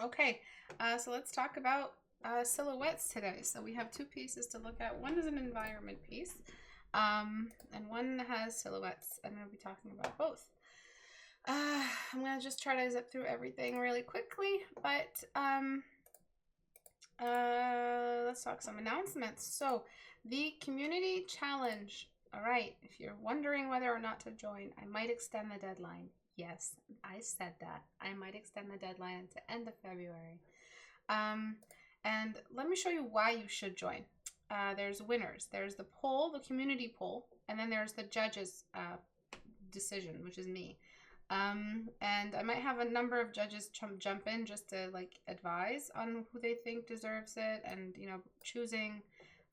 Okay, so let's talk about silhouettes today. So we have two pieces to look at. One is an environment piece, and one has silhouettes. I'm going to be talking about both. I'm going to just try to zip through everything really quickly, but let's talk some announcements. So the community challenge. All right, if you're wondering whether or not to join, I might extend the deadline. Yes, I said that. I might extend the deadline to end of February. And let me show you why you should join. There's winners. There's the poll, the community poll, and then there's the judges' decision, which is me. And I might have a number of judges jump in just to like advise on who they think deserves it, and choosing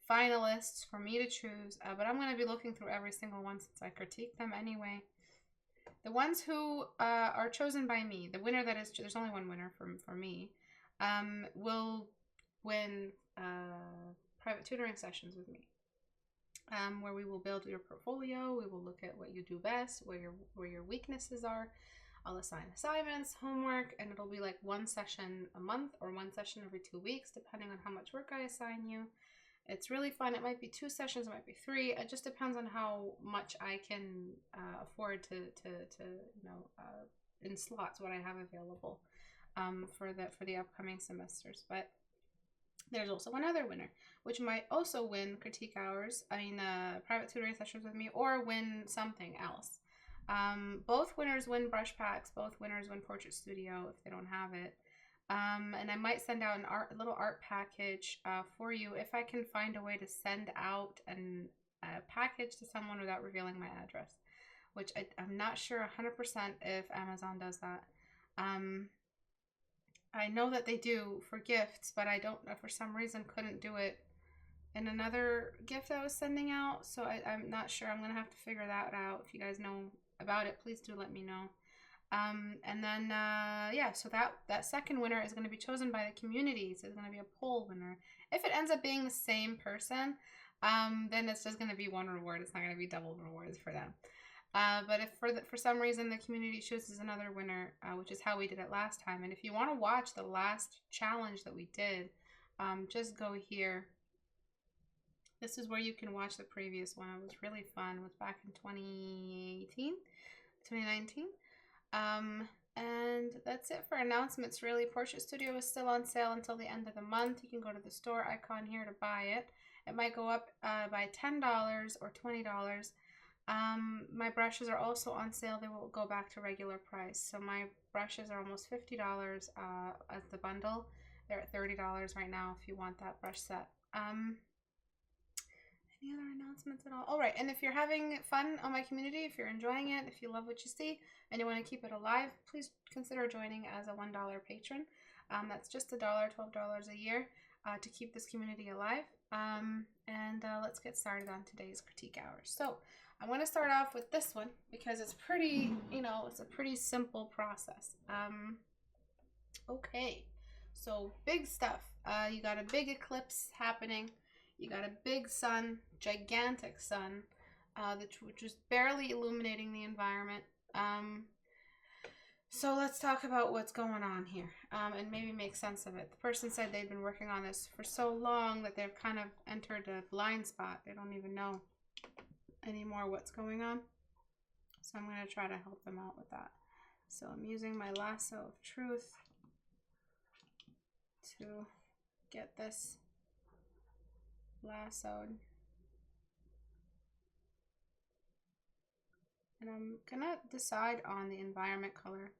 finalists for me to choose. But I'm going to be looking through every single one since I critique them anyway. The ones who are chosen by me, the winner that is, there's only one winner for me, will win private tutoring sessions with me, where we will build your portfolio. We will look at what you do best, where your weaknesses are. I'll assign assignments, homework, and it'll be like one session a month or one session every 2 weeks, depending on how much work I assign you. It's really fun. It might be 2 sessions, it might be 3. It just depends on how much I can afford to in slots what I have available for the upcoming semesters. But there's also another winner, which might also win critique hours, private tutoring sessions with me, or win something else. Both winners win brush packs. Both winners win Portrait Studio if they don't have it. And I might send out a little art package for you if I can find a way to send out a package to someone without revealing my address, which I'm not sure 100% if Amazon does that. I know that they do for gifts, but I don't, for some reason, couldn't do it in another gift I was sending out. So I'm not sure. I'm going to have to figure that out. If you guys know about it, please do let me know. And then, so that second winner is going to be chosen by the community. So it's going to be a poll winner. If it ends up being the same person, then it's just going to be one reward. It's not going to be double rewards for them. But if for some reason the community chooses another winner, which is how we did it last time. And if you want to watch the last challenge that we did, just go here. This is where you can watch the previous one. It was really fun. It was back in 2019. And that's it for announcements, really. Portrait Studio is still on sale until the end of the month. You can go to the store icon here to buy it. It might go up by $10 or $20. My brushes are also on sale. They will go back to regular price. So my brushes are almost $50 as the bundle. They're at $30 right now if you want that brush set. Any other announcements at all? All right, and if you're having fun on my community, if you're enjoying it, if you love what you see, and you want to keep it alive, please consider joining as a $1 patron. That's just $12 a year to keep this community alive. Let's get started on today's critique hours. So I'm going to start off with this one because it's pretty, it's a pretty simple process. Okay, so big stuff. You got a big eclipse happening. You got a big sun, gigantic sun, which is barely illuminating the environment. So let's talk about what's going on here and maybe make sense of it. The person said they'd been working on this for so long that they've kind of entered a blind spot. They don't even know anymore what's going on. So I'm going to try to help them out with that. So I'm using my lasso of truth to get this lassoed. And I'm gonna decide on the environment color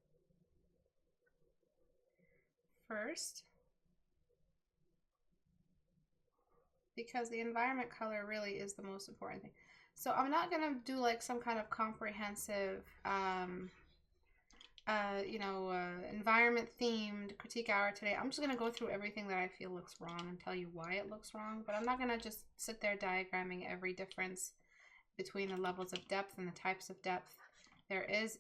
first, because the environment color really is the most important thing. So I'm not gonna do like some kind of comprehensive environment themed critique hour today. I'm just going to go through everything that I feel looks wrong and tell you why it looks wrong, but I'm not going to just sit there diagramming every difference between the levels of depth and the types of depth. There is,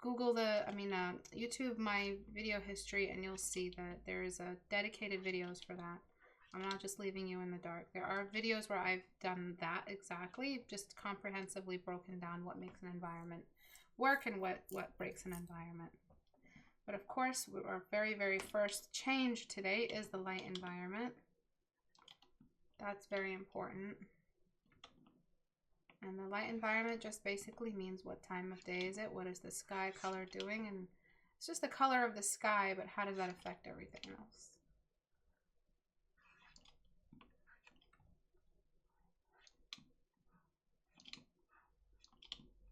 YouTube my video history, and you'll see that there is a dedicated videos for that. I'm not just leaving you in the dark. There are videos where I've done that exactly, just comprehensively broken down what makes an environment work and what breaks an environment. But of course, our very, very first change today is the light environment. That's very important. And the light environment just basically means what time of day is it? What is the sky color doing? And it's just the color of the sky, but how does that affect everything else?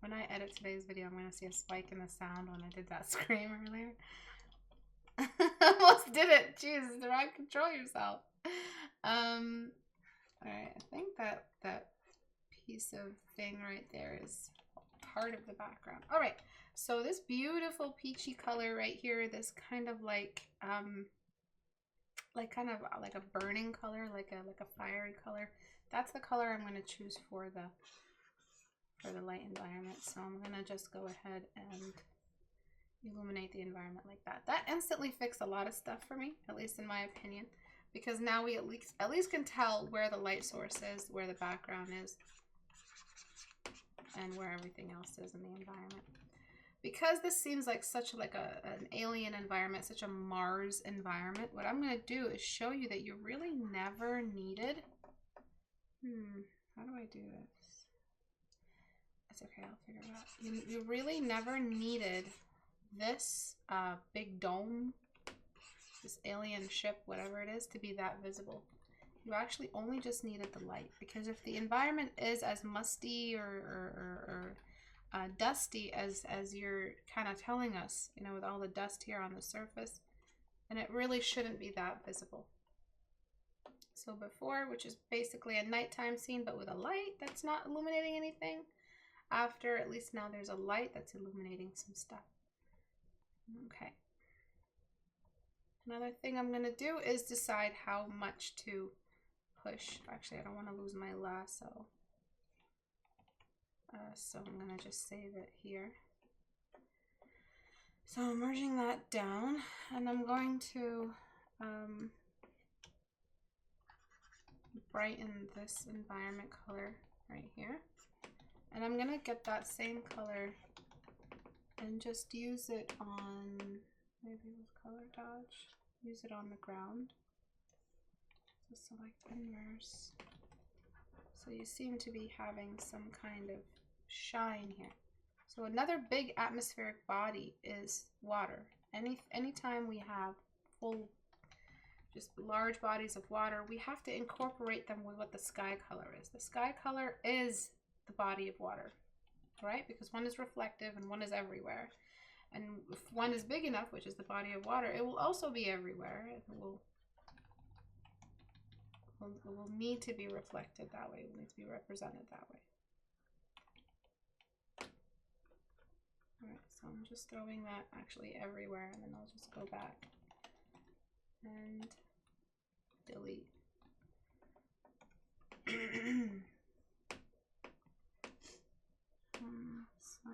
When I edit today's video, I'm going to see a spike in the sound when I did that scream earlier. Almost did it. Jesus, Istebrak, control yourself. Alright, I think that piece of thing right there is part of the background. Alright, so this beautiful peachy color right here, this kind of like kind of like a burning color, like a fiery color. That's the color I'm going to choose for the light environment. So I'm going to just go ahead and illuminate the environment like that. That instantly fixed a lot of stuff for me, at least in my opinion, because now we at least can tell where the light source is, where the background is, and where everything else is in the environment. Because this seems like such like an alien environment, such a Mars environment, what I'm going to do is show you that you really never needed... how do I do this? It's okay, I'll figure it out. You really never needed this big dome, this alien ship, whatever it is, to be that visible. You actually only just needed the light, because if the environment is as musty or dusty as you're kind of telling us, you know, with all the dust here on the surface, then it really shouldn't be that visible. So before, which is basically a nighttime scene but with a light that's not illuminating anything, after, at least now there's a light that's illuminating some stuff. Okay. Another thing I'm going to do is decide how much to push. Actually, I don't want to lose my lasso. So I'm going to just save it here. So I'm merging that down, and I'm going to brighten this environment color right here. And I'm going to get that same color and just use it on, maybe with color dodge, use it on the ground. So select inverse. So you seem to be having some kind of shine here. So another big atmospheric body is water. Anytime we have full, just large bodies of water, we have to incorporate them with what the sky color is. The sky color is the body of water, right? Because one is reflective and one is everywhere. And if one is big enough, which is the body of water, it will also be everywhere. It will need to be reflected that way. It will need to be represented that way. Alright, so I'm just throwing that actually everywhere, and then I'll just go back and delete. So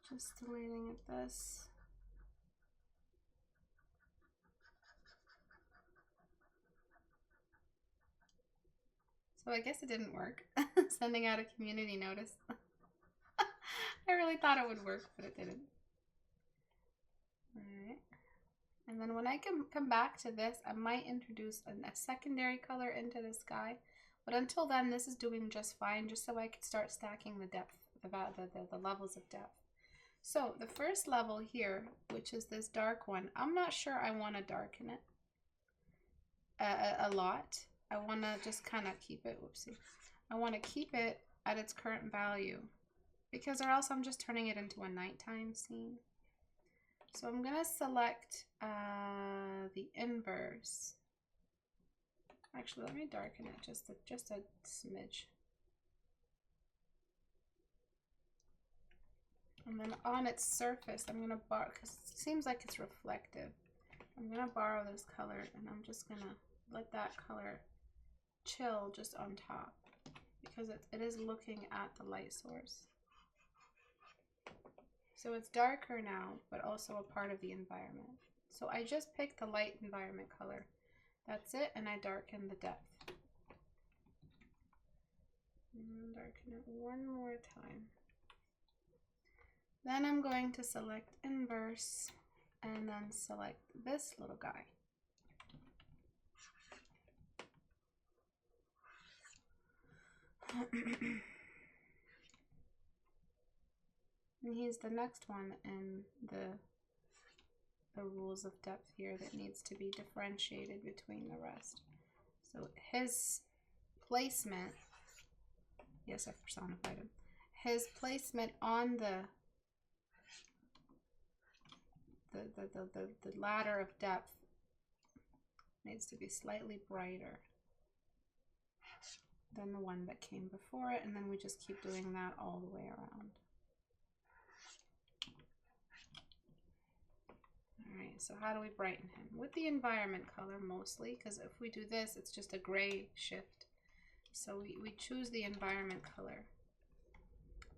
just deleting this. So I guess it didn't work, sending out a community notice. I really thought it would work, but it didn't. Alright. And then when I come back to this, I might introduce a secondary color into the sky. But until then, this is doing just fine, just so I can start stacking the depth, the levels of depth. So the first level here, which is this dark one, I'm not sure I want to darken it a lot. I want to just kind of keep it, whoopsie. I want to keep it at its current value, because or else I'm just turning it into a nighttime scene. So I'm going to select the inverse. Actually, let me darken it just a smidge. And then on its surface, I'm going to borrow, because it seems like it's reflective. I'm going to borrow this color, and I'm just going to let that color chill just on top, because it is looking at the light source. So it's darker now, but also a part of the environment. So I just picked the light environment color. That's it, and I darken the depth. And darken it one more time. Then I'm going to select inverse and then select this little guy. And he's the next one in the rules of depth here that needs to be differentiated between the rest. So his placement, yes, I personified him. His placement on the ladder of depth needs to be slightly brighter than the one that came before it, and then we just keep doing that all the way around. Alright, so how do we brighten him? With the environment color mostly, because if we do this, it's just a gray shift. So we choose the environment color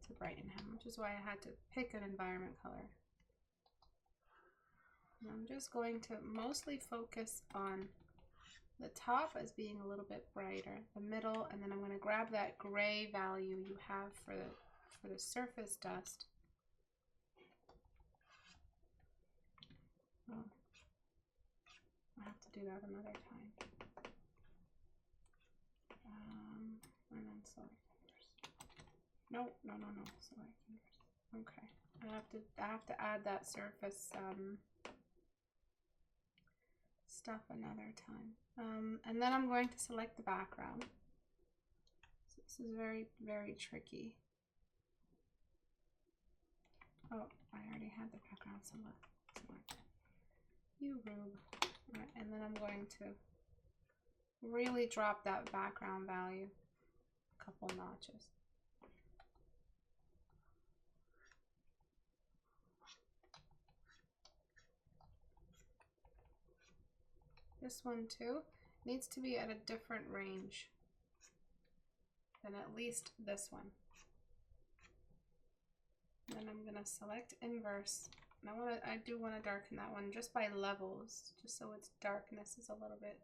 to brighten him, which is why I had to pick an environment color. And I'm just going to mostly focus on the top as being a little bit brighter, the middle, and then I'm going to grab that gray value you have for the surface dust. Oh, I'll have to do that another time. And then select inverse. No, select inverse. Okay, I have to add that surface stuff another time. And then I'm going to select the background. So this is very, very tricky. Oh, I already had the background select. You rube. All right, and then I'm going to really drop that background value a couple notches. This one too needs to be at a different range than at least this one. And then I'm gonna select inverse. And I do want to darken that one just by levels, just so its darkness is a little bit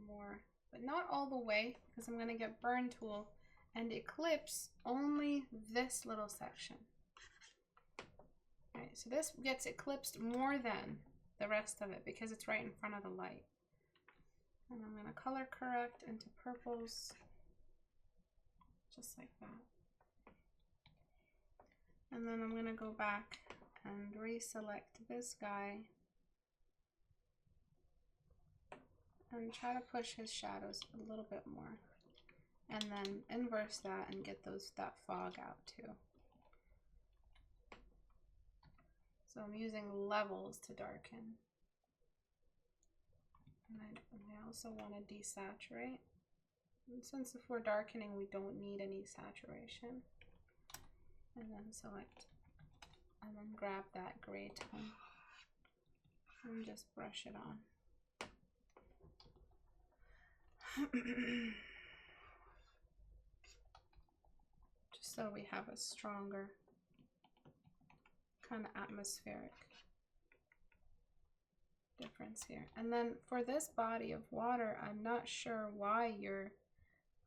more, but not all the way, because I'm gonna get burn tool and eclipse only this little section. Alright, so this gets eclipsed more than the rest of it because it's right in front of the light. And I'm going to color correct into purples, just like that. And then I'm going to go back and reselect this guy and try to push his shadows a little bit more. And then inverse that and get that fog out too. So I'm using levels to darken. And I also want to desaturate. And since if we're darkening, we don't need any saturation. And then select, and then grab that gray tone and just brush it on. Just so we have a stronger kind of atmospheric difference here. And then for this body of water, I'm not sure why you're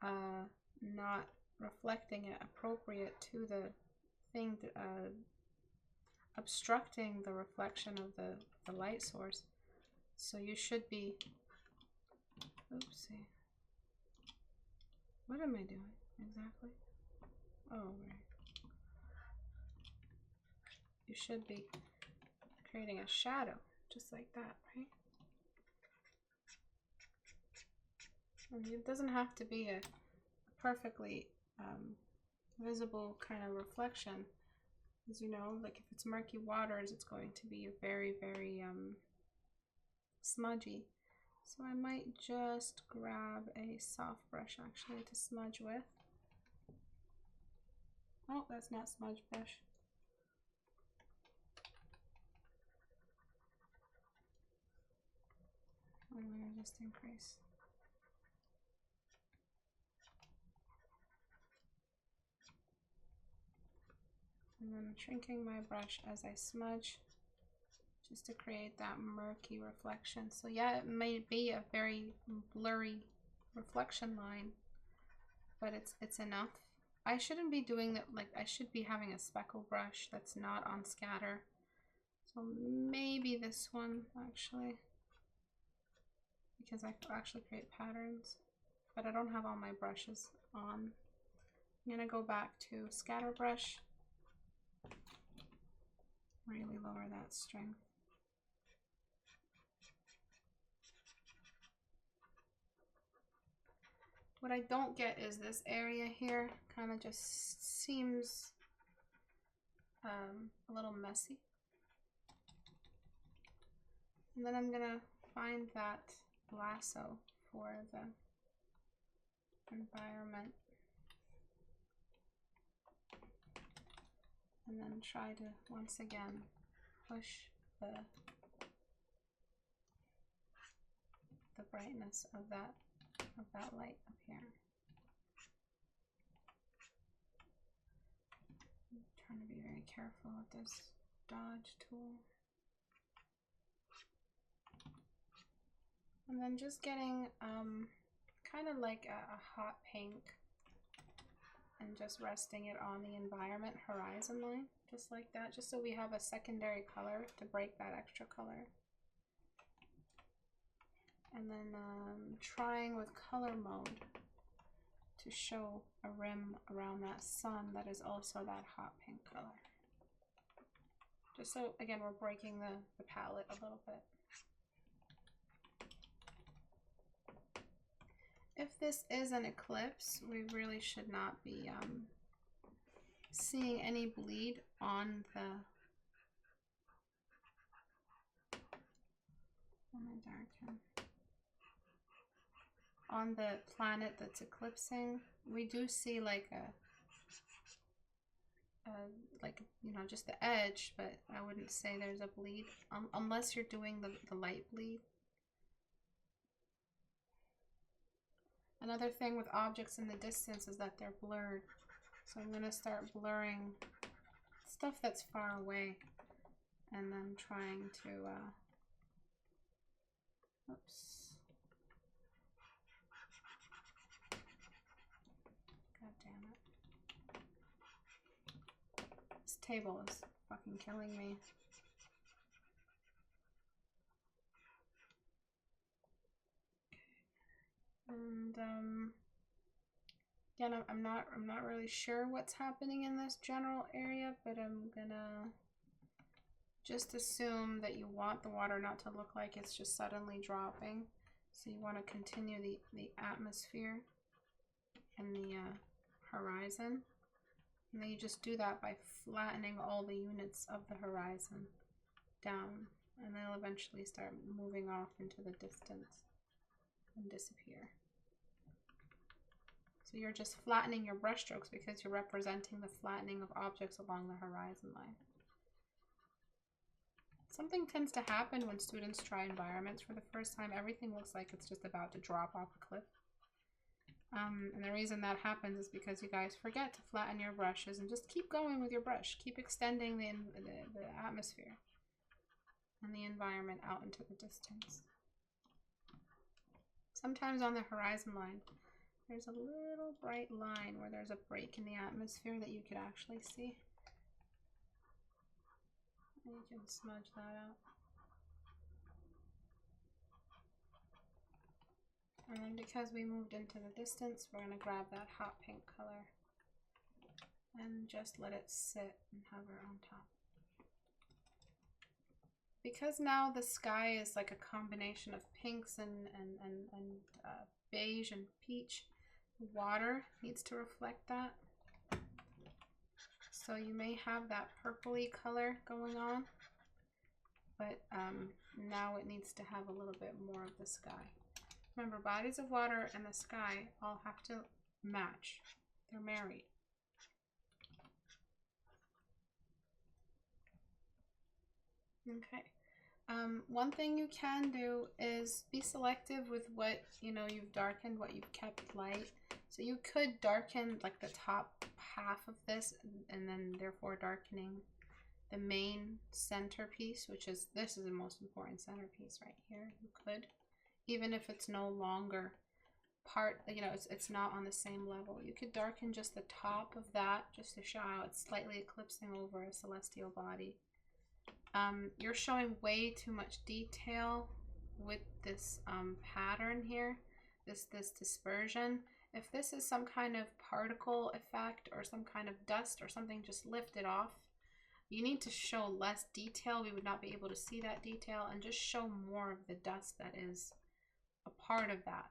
not reflecting it appropriate to the thing, obstructing the reflection of the light source. So you should be, oopsie, what am I doing exactly? Oh, right. You should be creating a shadow, just like that, right? And it doesn't have to be a perfectly visible kind of reflection. As you know, like if it's murky waters, it's going to be very, very smudgy. So I might just grab a soft brush actually to smudge with. Oh, that's not smudge brush. I'm going to just increase. And then shrinking my brush as I smudge, just to create that murky reflection. So yeah, it may be a very blurry reflection line, but it's enough. I shouldn't be doing that. Like, I should be having a speckle brush that's not on scatter. So maybe this one actually, because I can actually create patterns, but I don't have all my brushes on. I'm gonna go back to scatter brush, really lower that strength. What I don't get is this area here kind of just seems a little messy. And then I'm gonna find that lasso for the environment. And then try to, once again, push the brightness of that light up here. I'm trying to be very careful with this dodge tool. And then just getting kind of like a hot pink and just resting it on the environment horizon line, just like that, just so we have a secondary color to break that extra color. And then trying with color mode to show a rim around that sun that is also that hot pink color. Just so, again, we're breaking the palette a little bit. If this is an eclipse, we really should not be seeing any bleed on the on the planet that's eclipsing. We do see like like, you know, just the edge, but I wouldn't say there's a bleed unless you're doing the light bleed. Another thing with objects in the distance is that they're blurred. So I'm going to start blurring stuff that's far away and then trying to, oops. God damn it. This table is fucking killing me. And again, I'm not really sure what's happening in this general area, but I'm gonna just assume that you want the water not to look like it's just suddenly dropping. So you want to continue the atmosphere and the horizon, and then you just do that by flattening all the units of the horizon down, and they'll eventually start moving off into the distance and disappear. So you're just flattening your brush strokes because you're representing the flattening of objects along the horizon line. Something tends to happen when students try environments for the first time. Everything looks like it's just about to drop off a cliff. And the reason that happens is because you guys forget to flatten your brushes and just keep going with your brush. Keep extending the atmosphere and the environment out into the distance. Sometimes on the horizon line, there's a little bright line where there's a break in the atmosphere that you could actually see. And you can smudge that out. And then because we moved into the distance, we're going to grab that hot pink color and just let it sit and hover on top. Because now the sky is like a combination of pinks and beige and peach, water needs to reflect that. So you may have that purpley color going on, but now it needs to have a little bit more of the sky. Remember, bodies of water and the sky all have to match. They're married. Okay. One thing you can do is be selective with what, you know, you've darkened, what you've kept light. So you could darken like the top half of this and then therefore darkening the main centerpiece, which is, this is the most important centerpiece right here. You could, even if it's no longer part, you know, it's not on the same level. You could darken just the top of that just to show how it's slightly eclipsing over a celestial body. You're showing way too much detail with this pattern here, this dispersion. If this is some kind of particle effect or some kind of dust or something just lifted off, you need to show less detail. We would not be able to see that detail, and just show more of the dust that is a part of that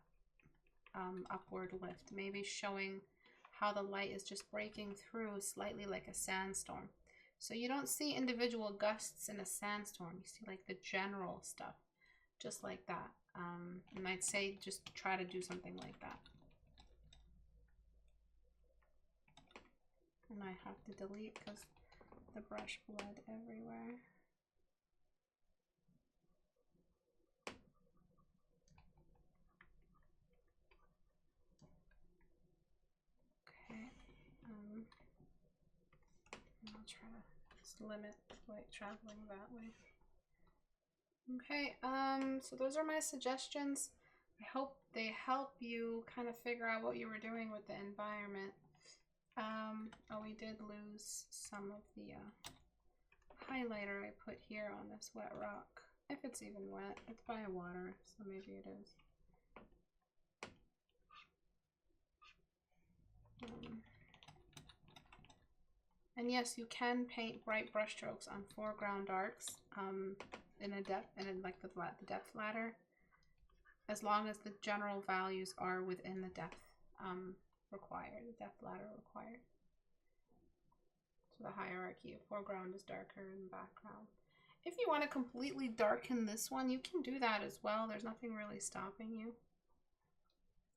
upward lift. Maybe showing how the light is just breaking through slightly like a sandstorm. So you don't see individual gusts in a sandstorm. You see like the general stuff, just like that. And I'd say just try to do something like that. And I have to delete because the brush bled everywhere. Okay. I'll try to just limit like traveling that way. Okay, so those are my suggestions. I hope they help you kind of figure out what you were doing with the environment. Oh, we did lose some of the highlighter I put here on this wet rock. If it's even wet, it's by water, so maybe it is. And yes, you can paint bright brushstrokes on foreground darks in a depth, and in like the depth ladder, as long as the general values are within the depth required, the depth ladder required. So the hierarchy of foreground is darker than background. If you want to completely darken this one, you can do that as well. There's nothing really stopping you.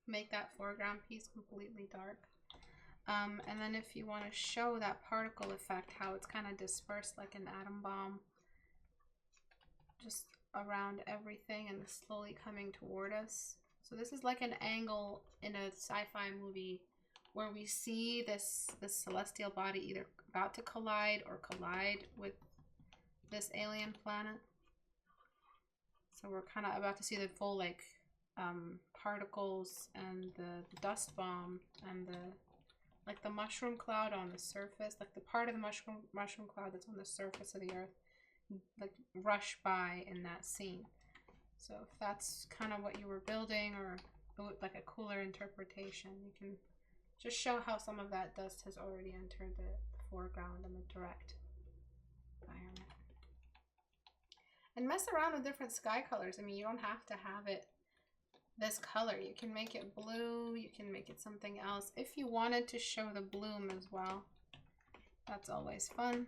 Make that foreground piece completely dark. And then if you want to show that particle effect, how it's kind of dispersed like an atom bomb, just around everything and slowly coming toward us. So this is like an angle in a sci-fi movie where we see this celestial body either about to collide or collide with this alien planet. So we're kind of about to see the full like particles and the dust bomb and the mushroom cloud on the surface, like the part of the mushroom cloud that's on the surface of the earth, like rush by in that scene. So if that's kind of what you were building, or like a cooler interpretation, you can just show how some of that dust has already entered the foreground and the direct environment. And mess around with different sky colors. I mean, you don't have to have it this color. You can make it blue, you can make it something else. If you wanted to show the bloom as well, that's always fun.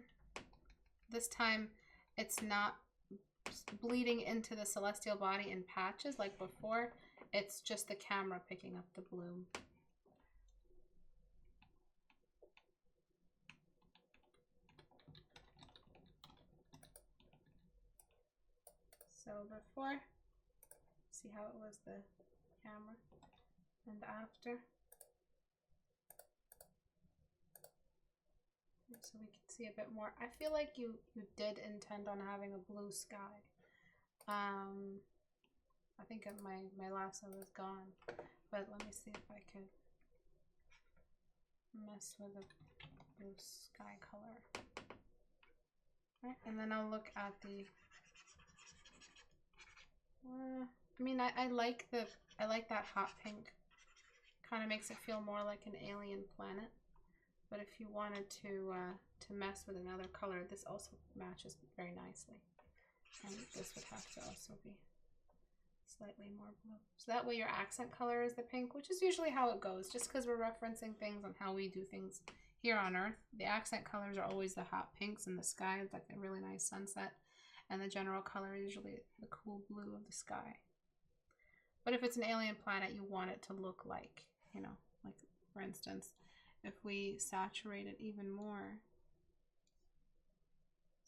This time it's not bleeding into the celestial body in patches like before. It's just the camera picking up the bloom. So before, see how it was the camera, and after. So we can see a bit more. I feel like you did intend on having a blue sky. I think my lasso is gone, but let me see if I could mess with the blue sky color. Right, and then I'll look at the. I mean, I like that hot pink. Kind of makes it feel more like an alien planet. But if you wanted to mess with another color, this also matches very nicely. And this would have to also be slightly more blue. So that way your accent color is the pink, which is usually how it goes. Just because we're referencing things on how we do things here on Earth, the accent colors are always the hot pinks in the sky, like a really nice sunset. And the general color is usually the cool blue of the sky. But if it's an alien planet, you want it to look like, you know, like for instance, if we saturate it even more,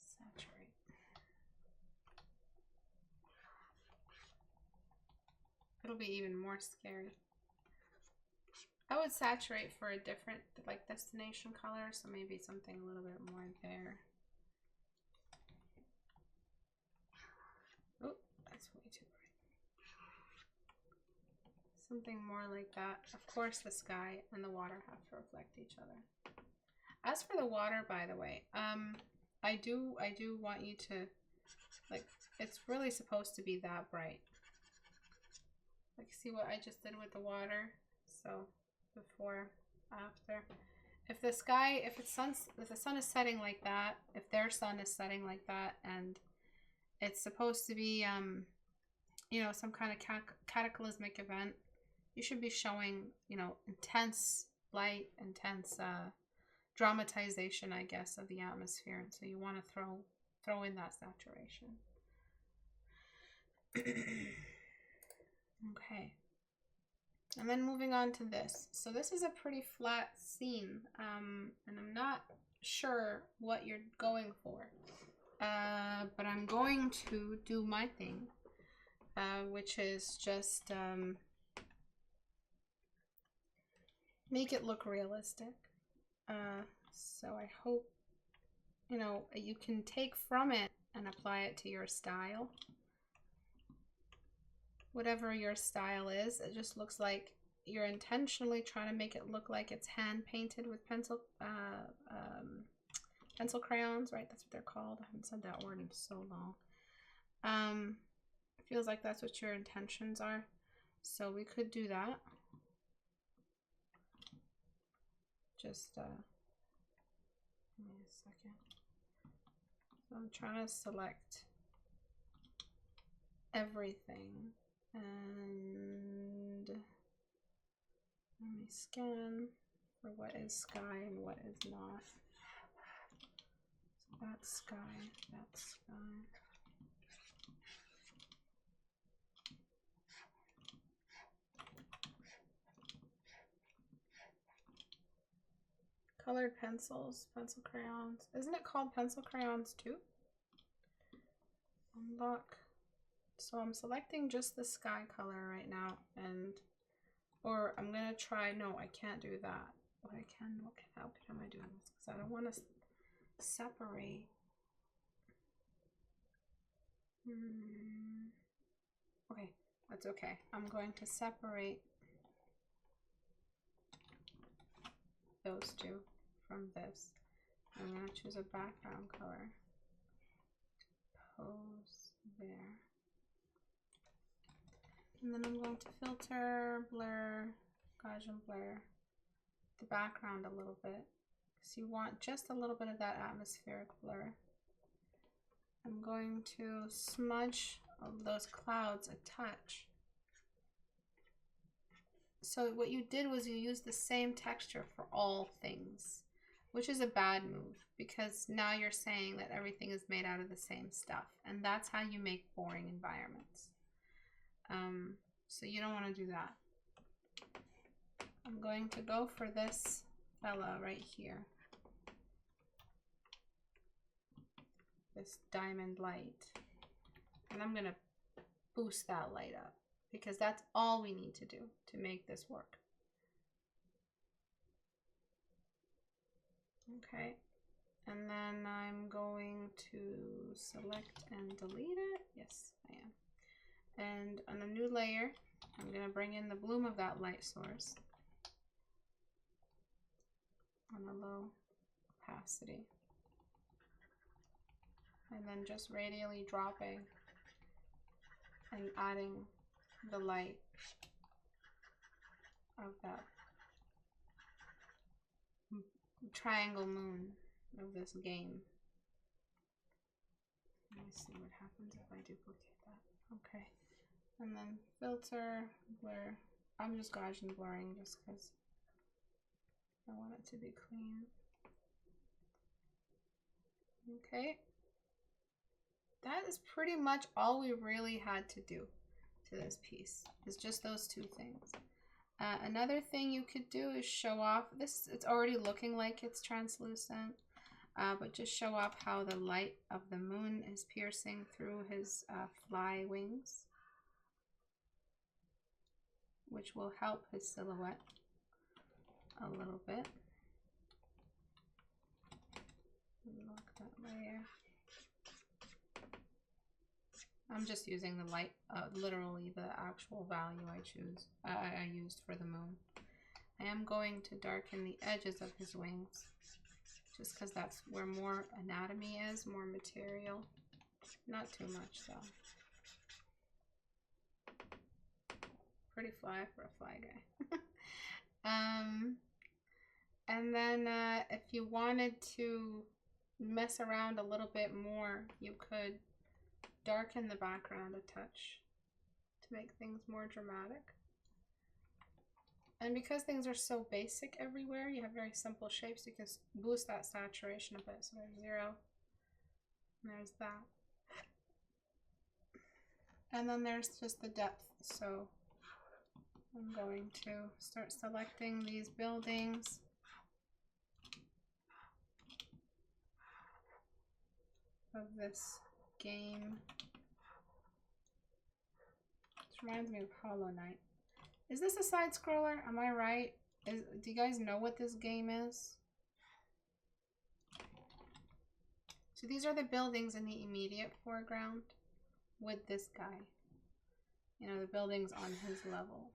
saturate. It'll be even more scary. I would saturate for a different like destination color, so maybe something a little bit more there. Oh, that's way too bright. Something more like that. Of course, the sky and the water have to reflect each other. As for the water, by the way, I do want you to, like, it's really supposed to be that bright. Like, see what I just did with the water? So, before, after. If the sky, if the sun is setting like that, if their sun is setting like that, and it's supposed to be, you know, some kind of cataclysmic event, you should be showing, you know, intense light, intense dramatization, I guess, of the atmosphere. And so you want to throw in that saturation. Okay. And then moving on to this. So this is a pretty flat scene, and I'm not sure what you're going for. But I'm going to do my thing, which is just make it look realistic. So I hope, you know, you can take from it and apply it to your style. Whatever your style is, it just looks like you're intentionally trying to make it look like it's hand painted with pencil crayons, right? That's what they're called. I haven't said that word in so long. It feels like that's what your intentions are. So we could do that. Just give me a second. So I'm trying to select everything, and let me scan for what is sky and what is not. So that's sky, that's sky. Colored pencils, pencil crayons. Isn't it called pencil crayons too? Unlock. So I'm selecting just the sky color right now, and or I'm gonna try. No, I can't do that. What how am I doing this? Because I don't want to separate. Okay, that's okay. I'm going to separate those two from this. I'm going to choose a background color. Pose there. And then I'm going to filter, blur, Gaussian blur the background a little bit. Because you want just a little bit of that atmospheric blur. I'm going to smudge those clouds a touch. So what you did was you used the same texture for all things, which is a bad move because now you're saying that everything is made out of the same stuff, and that's how you make boring environments. So you don't want to do that. I'm going to go for this fella right here. This diamond light. And I'm going to boost that light up because that's all we need to do to make this work. Okay. And then I'm going to select and delete it. Yes, I am. And on a new layer, I'm going to bring in the bloom of that light source on a low opacity. And then just radially dropping and adding the light of that triangle moon of this game. Let me see what happens if I duplicate that. Okay. And then filter, blur. I'm just Gaussian blurring just because I want it to be clean. Okay. That is pretty much all we really had to do to this piece. It's just those two things. Another thing you could do is show off this. It's already looking like it's translucent, but just show off how the light of the moon is piercing through his fly wings, which will help his silhouette a little bit. Lock that layer. I'm just using the light, literally the actual value I used for the moon. I am going to darken the edges of his wings, just because that's where more anatomy is, more material. Not too much though. Pretty fly for a fly guy. And then if you wanted to mess around a little bit more, you could darken the background a touch to make things more dramatic. And because things are so basic everywhere, you have very simple shapes, you can boost that saturation a bit. So there's 0, and there's that. And then there's just the depth. So I'm going to start selecting these buildings. Of this game. This reminds me of Hollow Knight. Is this a side scroller? Am I right? Do you guys know what this game is? So these are the buildings in the immediate foreground with this guy. You know, the buildings on his level.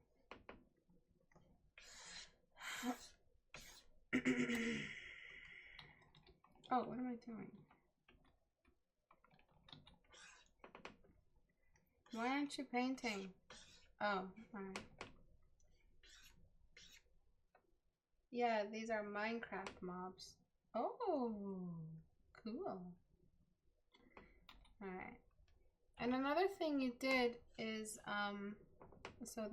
Oh, what am I doing? Why aren't you painting? Oh, alright. Yeah, these are Minecraft mobs. Oh, cool. Alright. And another thing you did is, so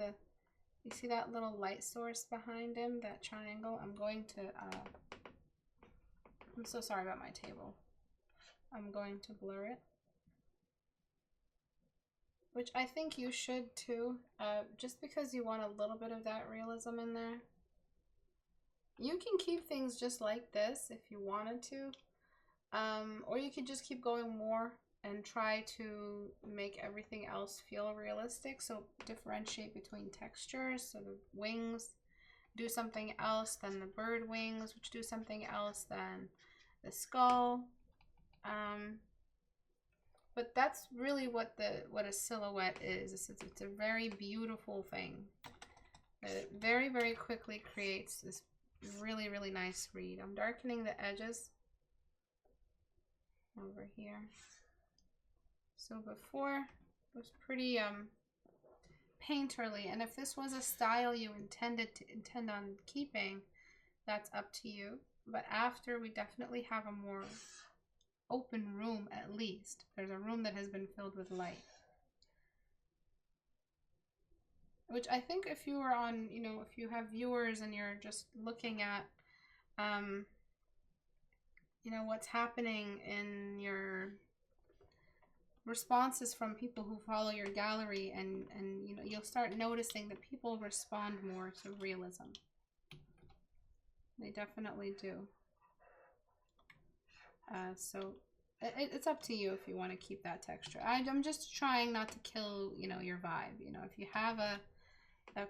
you see that little light source behind him, that triangle? I'm going to, I'm so sorry about my table. I'm going to blur it. Which I think you should too, just because you want a little bit of that realism in there. You can keep things just like this if you wanted to, or you could just keep going more and try to make everything else feel realistic. So differentiate between textures, so the wings do something else than the bird wings, which do something else than the skull. But that's really what a silhouette is. It's a very beautiful thing. It very, very quickly creates this really, really nice read. I'm darkening the edges over here. So before it was pretty painterly, and if this was a style you intend on keeping, that's up to you. But after, we definitely have a more open room. At least there's a room that has been filled with light, which I think if you were on, you know, if you have viewers and you're just looking at you know, what's happening in your responses from people who follow your gallery, and you know, you'll start noticing that people respond more to realism. They definitely do. So it's up to you if you want to keep that texture. I'm just trying not to kill, you know, your vibe. You know, if you have a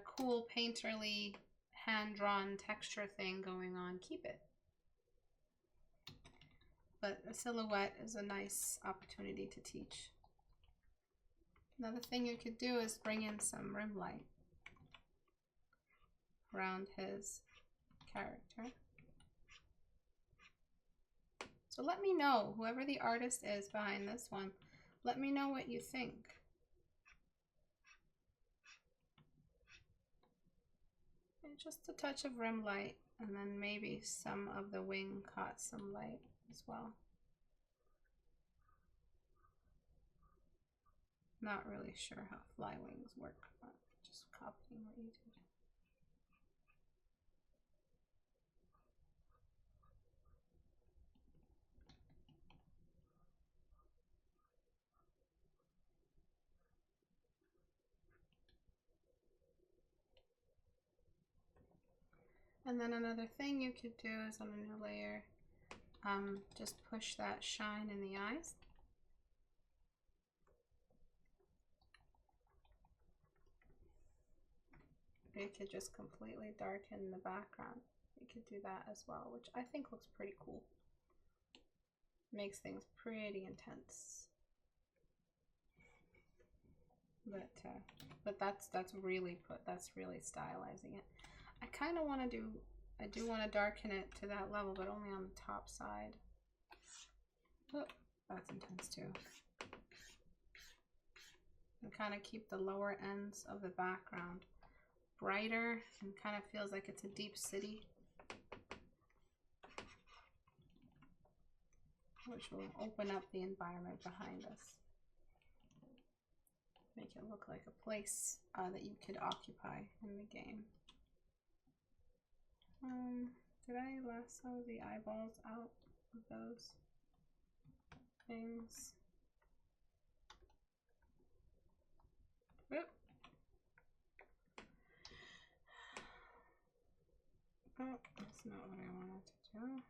cool painterly hand-drawn texture thing going on, keep it. But a silhouette is a nice opportunity to teach. Another thing you could do is bring in some rim light around his character. So let me know, whoever the artist is behind this one, let me know what you think. And just a touch of rim light, and then maybe some of the wing caught some light as well. Not really sure how fly wings work, but just copying what you did. And then another thing you could do is on a new layer, just push that shine in the eyes. You could just completely darken the background. You could do that as well, which I think looks pretty cool. Makes things pretty intense. But that's really stylizing it. I kind of want to do, I do want to darken it to that level, but only on the top side. Oh, that's intense too. And kind of keep the lower ends of the background brighter and kind of feels like it's a deep city, which will open up the environment behind us. Make it look like a place that you could occupy in the game. Did I lasso the eyeballs out of those things? Oop. Oh, that's not what I wanted to do.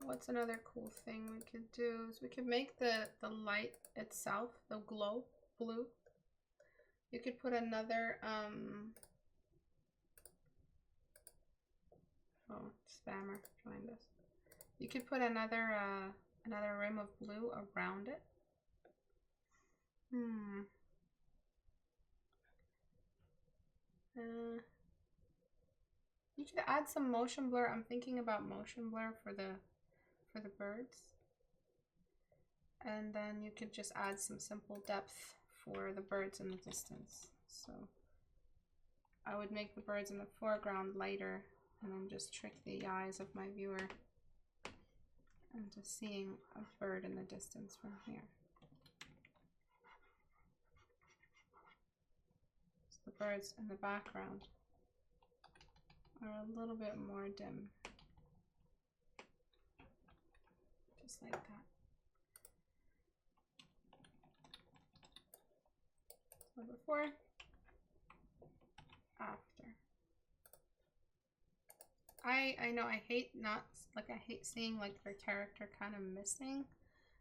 What's another cool thing we could do is we could make the light itself, the glow blue. You could put another oh, spammer joined us. You could put another another rim of blue around it. You could add some motion blur. I'm thinking about motion blur for the birds. And then you could just add some simple depth for the birds in the distance. So I would make the birds in the foreground lighter and then just trick the eyes of my viewer into seeing a bird in the distance from here. So the birds in the background are a little bit more dim. Just like that. So before, after. I know I hate I hate seeing like their character kind of missing.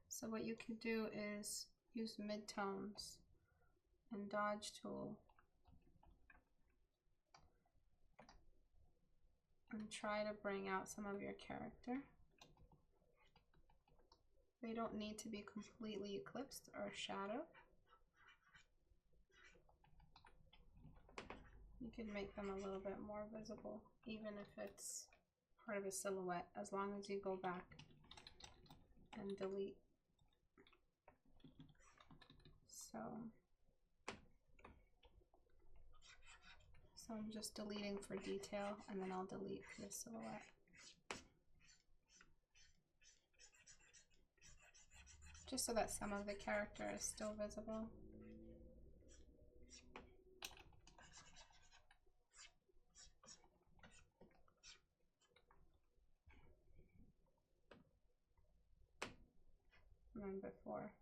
So what you could do is use midtones and dodge tool and try to bring out some of your character. They don't need to be completely eclipsed or shadowed. You can make them a little bit more visible, even if it's part of a silhouette, as long as you go back and delete. So I'm just deleting for detail, and then I'll delete for the silhouette. Just so that some of the character is still visible. And then before,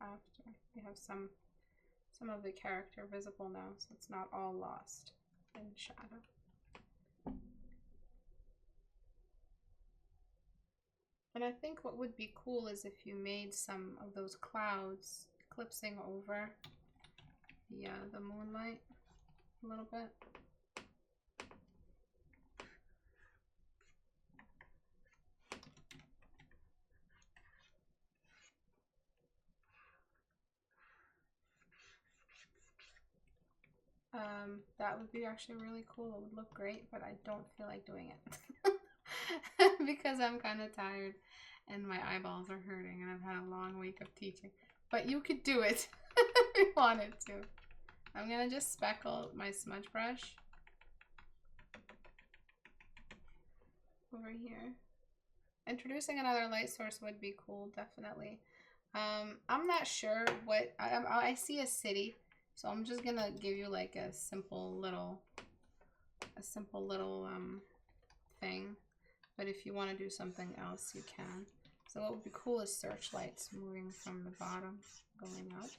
after, we have some of the character visible now, so it's not all lost in shadow. And I think what would be cool is if you made some of those clouds eclipsing over the moonlight a little bit. That would be actually really cool. It would look great, but I don't feel like doing it because I'm kind of tired and my eyeballs are hurting and I've had a long week of teaching. But you could do it if you wanted to. I'm gonna just speckle my smudge brush over here. Introducing another light source would be cool, definitely. I'm not sure what I see a city. So I'm just gonna give you like a simple little thing, but if you want to do something else, you can. So what would be cool is searchlights moving from the bottom going up,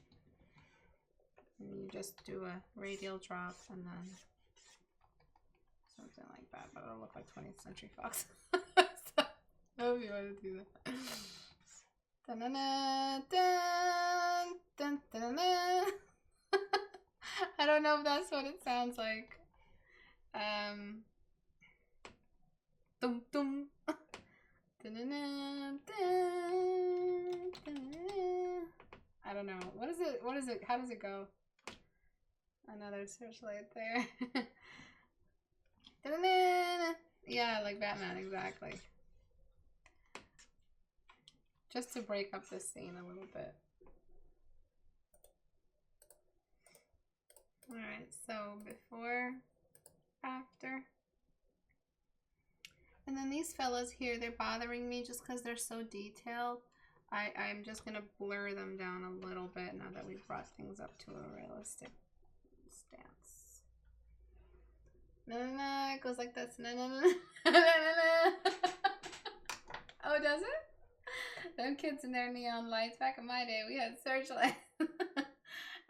and you just do a radial drop and then something like that, but it'll look like 20th Century Fox. So, I hope you want to do that. Dun, dun, dun, dun, dun, dun. I don't know if that's what it sounds like. Dum dum. I don't know. What is it? What is it? How does it go? Another searchlight there. Yeah, like Batman, exactly. Just to break up this scene a little bit. Alright, so before, after. And then these fellas here, they're bothering me just because they're so detailed. I'm just going to blur them down a little bit now that we've brought things up to a realistic stance. No, it goes like this. No. Oh, does it? Them kids in their neon lights. Back in my day, we had searchlights.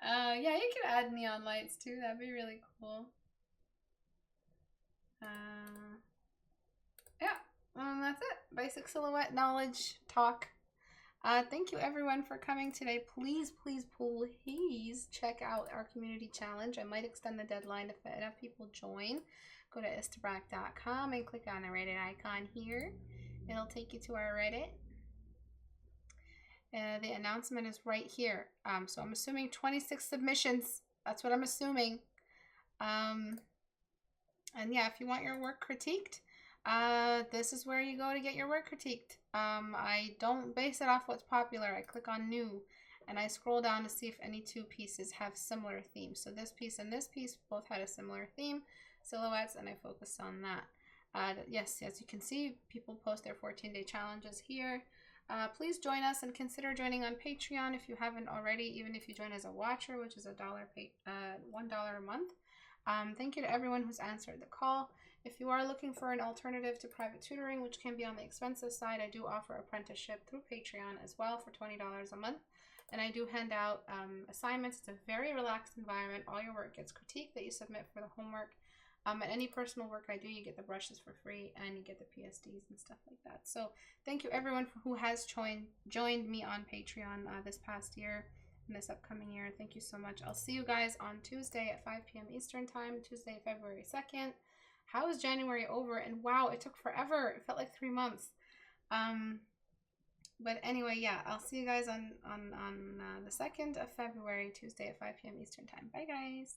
Yeah, you could add neon lights too. That'd be really cool. Yeah, that's it. Basic silhouette knowledge talk. Thank you everyone for coming today. Please check out our community challenge. I might extend the deadline if enough people join. Go to istebrak.com and click on the Reddit icon here. It'll take you to our Reddit. The announcement is right here. So I'm assuming 26 submissions. That's what I'm assuming. And yeah, if you want your work critiqued, this is where you go to get your work critiqued. I don't base it off what's popular. I click on new and I scroll down to see if any two pieces have similar themes. So this piece and this piece both had a similar theme, silhouettes, and I focused on that. Yes, as you can see, people post their 14-day challenges here. Please join us and consider joining on Patreon if you haven't already, even if you join as a watcher, which is $1 a month. Thank you to everyone who's answered the call. If you are looking for an alternative to private tutoring, which can be on the expensive side, I do offer apprenticeship through Patreon as well for $20 a month. And I do hand out assignments. It's a very relaxed environment. All your work gets critiqued that you submit for the homework. And any personal work I do, you get the brushes for free and you get the PSDs and stuff like that. So thank you everyone who has joined me on Patreon this past year and this upcoming year. Thank you so much. I'll see you guys on Tuesday at 5 p.m. Eastern time, Tuesday, February 2nd. How is January over? And wow, it took forever. It felt like 3 months. But anyway, yeah, I'll see you guys on the 2nd of February, Tuesday at 5 p.m. Eastern time. Bye, guys.